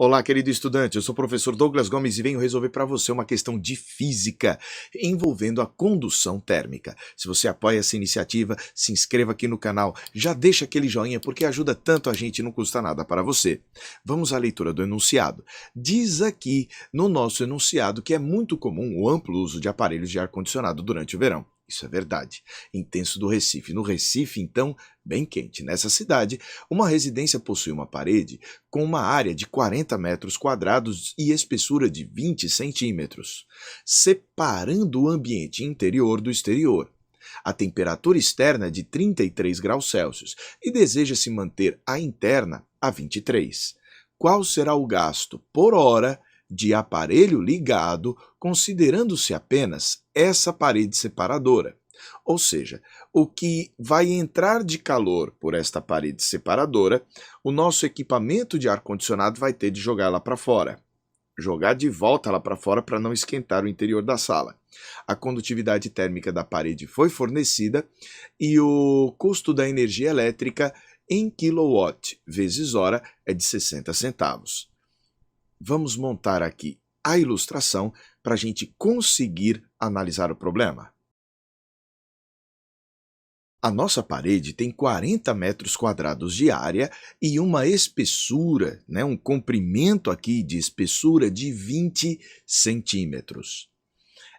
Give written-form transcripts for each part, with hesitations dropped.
Olá, querido estudante, eu sou o professor Douglas Gomes e venho resolver para você uma questão de física envolvendo a condução térmica. Se você apoia essa iniciativa, se inscreva aqui no canal, já deixa aquele joinha porque ajuda tanto a gente e não custa nada para você. Vamos à leitura do enunciado. Diz aqui no nosso enunciado que é muito comum o amplo uso de aparelhos de ar-condicionado durante o verão. Isso é verdade. Intenso do Recife. No Recife, então, bem quente. Nessa cidade, uma residência possui uma parede com uma área de 40 metros quadrados e espessura de 20 centímetros, separando o ambiente interior do exterior. A temperatura externa é de 33 graus Celsius e deseja-se manter a interna a 23. Qual será o gasto por hora de aparelho ligado, considerando-se apenas essa parede separadora? Ou seja, o que vai entrar de calor por esta parede separadora, o nosso equipamento de ar-condicionado vai ter de jogar lá para fora. Jogar de volta lá para fora para não esquentar o interior da sala. A condutividade térmica da parede foi fornecida e o custo da energia elétrica em quilowatt vezes hora é de 60 centavos. Vamos montar aqui a ilustração para a gente conseguir analisar o problema. A nossa parede tem 40 metros quadrados de área e uma espessura, um comprimento aqui de espessura de 20 centímetros.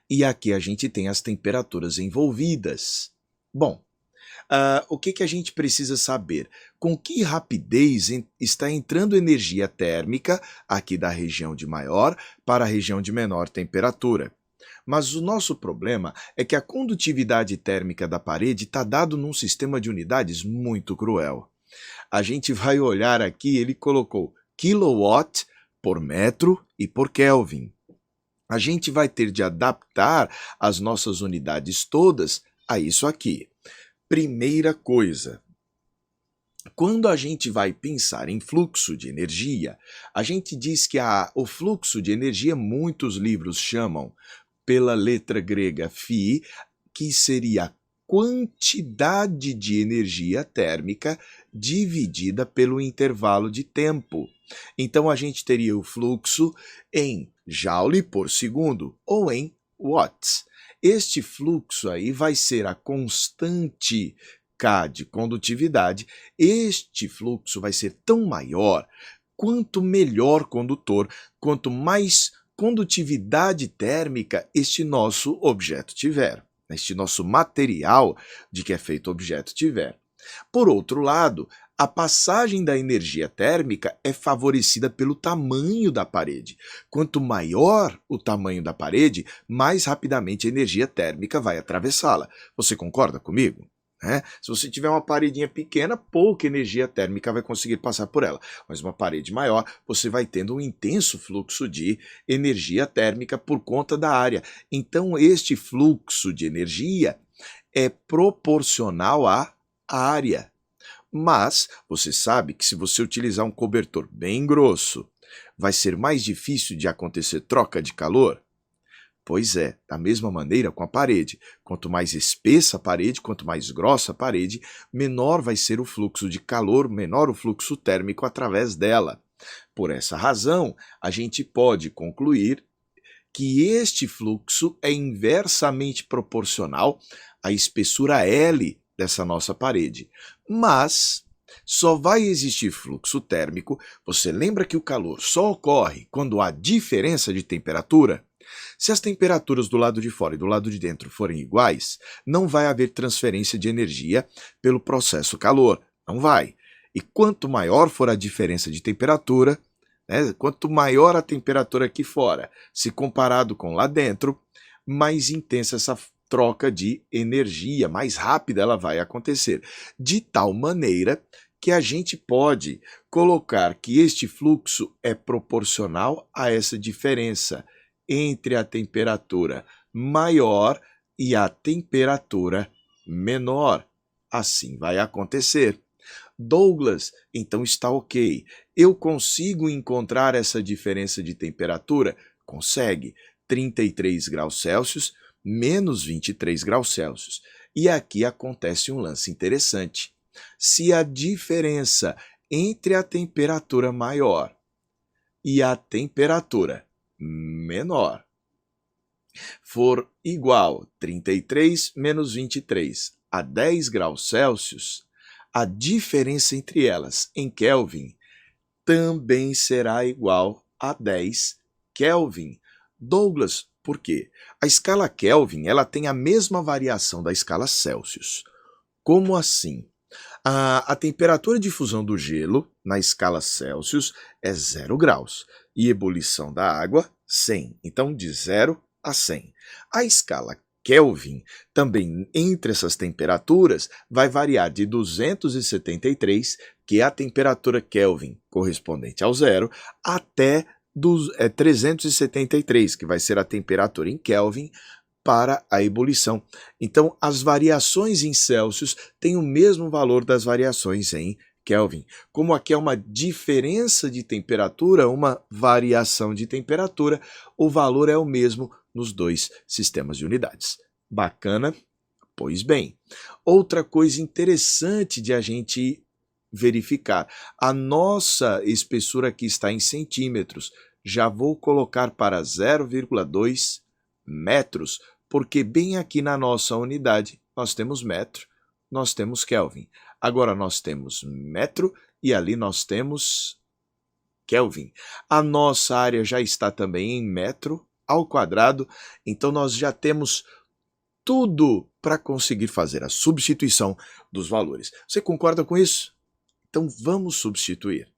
E aqui a gente tem as temperaturas envolvidas. Bom, o que a gente precisa saber? Com que rapidez está entrando energia térmica aqui da região de maior para a região de menor temperatura? Mas o nosso problema é que a condutividade térmica da parede está dado num sistema de unidades muito cruel. A gente vai olhar aqui, ele colocou kilowatt por metro e por Kelvin. A gente vai ter de adaptar as nossas unidades todas a isso aqui. Primeira coisa, quando a gente vai pensar em fluxo de energia, a gente diz que o fluxo de energia, muitos livros chamam pela letra grega φ, que seria a quantidade de energia térmica dividida pelo intervalo de tempo. Então a gente teria o fluxo em joule por segundo ou em watts. Este fluxo aí vai ser a constante K de condutividade. Este fluxo vai ser tão maior quanto melhor condutor, quanto mais condutividade térmica este nosso objeto tiver, este nosso material de que é feito o objeto tiver. Por outro lado, a passagem da energia térmica é favorecida pelo tamanho da parede. Quanto maior o tamanho da parede, mais rapidamente a energia térmica vai atravessá-la. Você concorda comigo? Se você tiver uma paredinha pequena, pouca energia térmica vai conseguir passar por ela. Mas uma parede maior, você vai tendo um intenso fluxo de energia térmica por conta da área. Então, este fluxo de energia é proporcional à área. Mas você sabe que se você utilizar um cobertor bem grosso, vai ser mais difícil de acontecer troca de calor? Pois é, da mesma maneira com a parede. Quanto mais espessa a parede, quanto mais grossa a parede, menor vai ser o fluxo de calor, menor o fluxo térmico através dela. Por essa razão, a gente pode concluir que este fluxo é inversamente proporcional à espessura L dessa nossa parede. Mas só vai existir fluxo térmico. Você lembra que o calor só ocorre quando há diferença de temperatura? Se as temperaturas do lado de fora e do lado de dentro forem iguais, não vai haver transferência de energia pelo processo calor. Não vai. E quanto maior for a diferença de temperatura, quanto maior a temperatura aqui fora, se comparado com lá dentro, mais intensa essa troca de energia, mais rápida ela vai acontecer. De tal maneira que a gente pode colocar que este fluxo é proporcional a essa diferença entre a temperatura maior e a temperatura menor. Assim vai acontecer. Douglas, então está ok. Eu consigo encontrar essa diferença de temperatura? Consegue. 33 graus Celsius menos 23 graus Celsius. E aqui acontece um lance interessante. Se a diferença entre a temperatura maior e a temperatura menor for igual 33 menos 23 a 10 graus Celsius, a diferença entre elas em Kelvin também será igual a 10 Kelvin. Douglas, por quê? A escala Kelvin ela tem a mesma variação da escala Celsius. Como assim? A temperatura de fusão do gelo, na escala Celsius, é 0 graus, e ebulição da água, 100. Então, de 0 a 100. A escala Kelvin, também entre essas temperaturas, vai variar de 273, que é a temperatura Kelvin correspondente ao zero, até 373, que vai ser a temperatura em Kelvin para a ebulição. Então, as variações em Celsius têm o mesmo valor das variações em Kelvin. Como aqui é uma diferença de temperatura, uma variação de temperatura, o valor é o mesmo nos dois sistemas de unidades. Bacana? Pois bem, outra coisa interessante de a gente verificar, a nossa espessura aqui está em centímetros, já vou colocar para 0,2 metros, porque bem aqui na nossa unidade nós temos metro, nós temos Kelvin. Agora nós temos metro e ali nós temos Kelvin. A nossa área já está também em metro ao quadrado, então nós já temos tudo para conseguir fazer a substituição dos valores. Você concorda com isso? Então vamos substituir.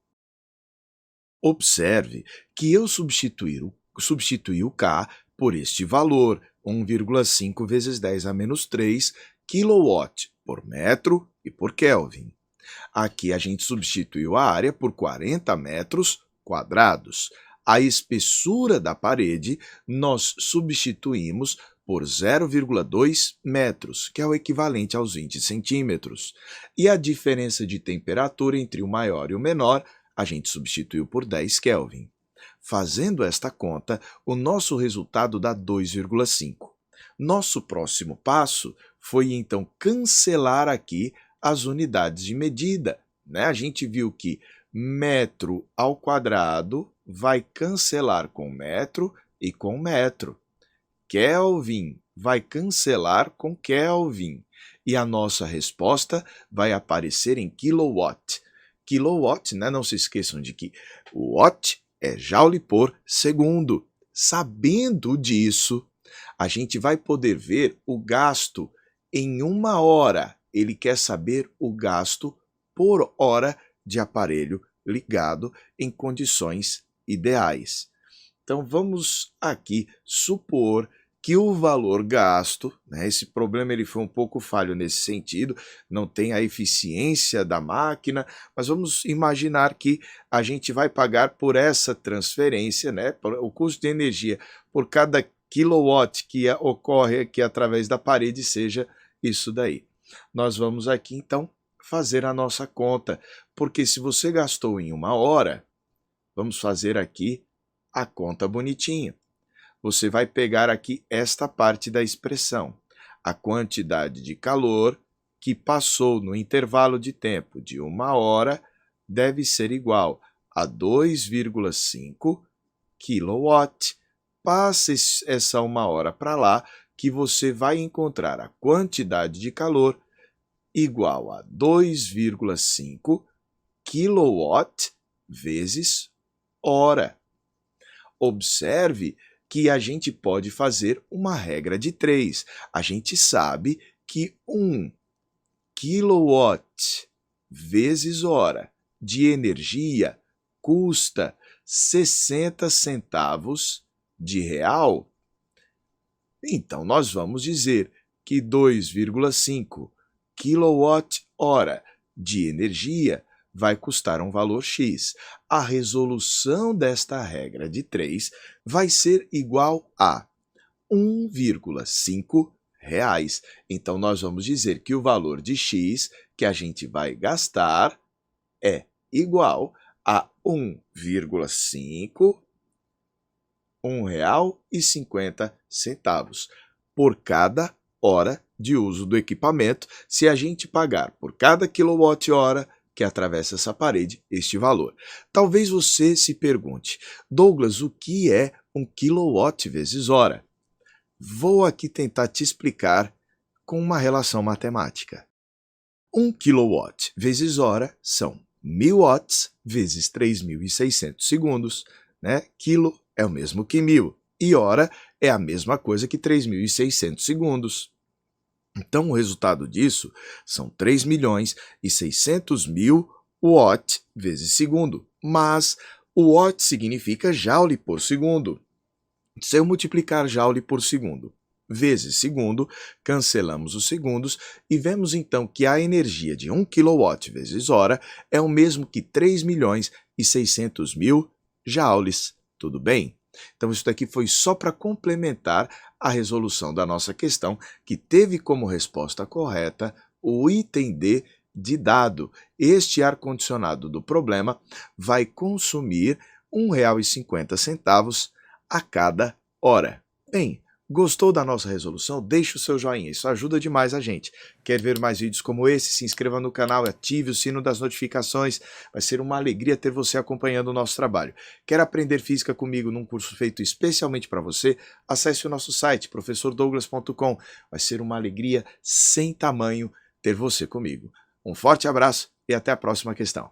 Observe que eu substituí o K por este valor, 1,5 vezes 10 a menos 3 kW por metro e por Kelvin. Aqui a gente substituiu a área por 40 metros quadrados. A espessura da parede nós substituímos por 0,2 metros, que é o equivalente aos 20 centímetros. E a diferença de temperatura entre o maior e o menor, a gente substituiu por 10 Kelvin. Fazendo esta conta, o nosso resultado dá 2,5. Nosso próximo passo foi, então, cancelar aqui as unidades de medida. A gente viu que metro ao quadrado vai cancelar com metro e com metro. Kelvin vai cancelar com Kelvin. E a nossa resposta vai aparecer em kilowatt. Kilowatt, não se esqueçam de que o watt é joule por segundo. Sabendo disso, a gente vai poder ver o gasto em uma hora. Ele quer saber o gasto por hora de aparelho ligado em condições ideais. Então, vamos aqui supor que o valor gasto, esse problema ele foi um pouco falho nesse sentido, não tem a eficiência da máquina, mas vamos imaginar que a gente vai pagar por essa transferência, o custo de energia por cada kilowatt que ocorre aqui através da parede seja isso daí. Nós vamos aqui, então, fazer a nossa conta, porque se você gastou em uma hora, vamos fazer aqui a conta bonitinha. Você vai pegar aqui esta parte da expressão. A quantidade de calor que passou no intervalo de tempo de uma hora deve ser igual a 2,5 kW. Passe essa uma hora para lá, que você vai encontrar a quantidade de calor igual a 2,5 kW vezes hora. Observe que a gente pode fazer uma regra de 3. A gente sabe que 1 kW vezes hora de energia custa 60 centavos de real. Então, nós vamos dizer que 2,5 kWh de energia vai custar um valor X. A resolução desta regra de 3 vai ser igual a 1,5 reais. Então, nós vamos dizer que o valor de X que a gente vai gastar é igual a 1,5 R$ 1,50 por cada hora de uso do equipamento, se a gente pagar por cada quilowatt-hora que atravessa essa parede, este valor. Talvez você se pergunte, Douglas, o que é 1 kW vezes hora? Vou aqui tentar te explicar com uma relação matemática. 1 kW vezes hora são 1000 watts vezes 3.600 segundos, né? Quilo é o mesmo que 1000 e hora é a mesma coisa que 3.600 segundos. Então, o resultado disso são 3.600.000 watt vezes segundo, mas o watt significa joule por segundo. Se eu multiplicar joule por segundo vezes segundo, cancelamos os segundos e vemos então que a energia de 1 kW vezes hora é o mesmo que 3.600.000 joules. Tudo bem? Então isso daqui foi só para complementar a resolução da nossa questão, que teve como resposta correta o item D de dado. Este ar-condicionado do problema vai consumir R$ 1,50 a cada hora. Bem, gostou da nossa resolução? Deixe o seu joinha, isso ajuda demais a gente. Quer ver mais vídeos como esse? Se inscreva no canal e ative o sino das notificações. Vai ser uma alegria ter você acompanhando o nosso trabalho. Quer aprender física comigo num curso feito especialmente para você? Acesse o nosso site, professordouglas.com. Vai ser uma alegria sem tamanho ter você comigo. Um forte abraço e até a próxima questão.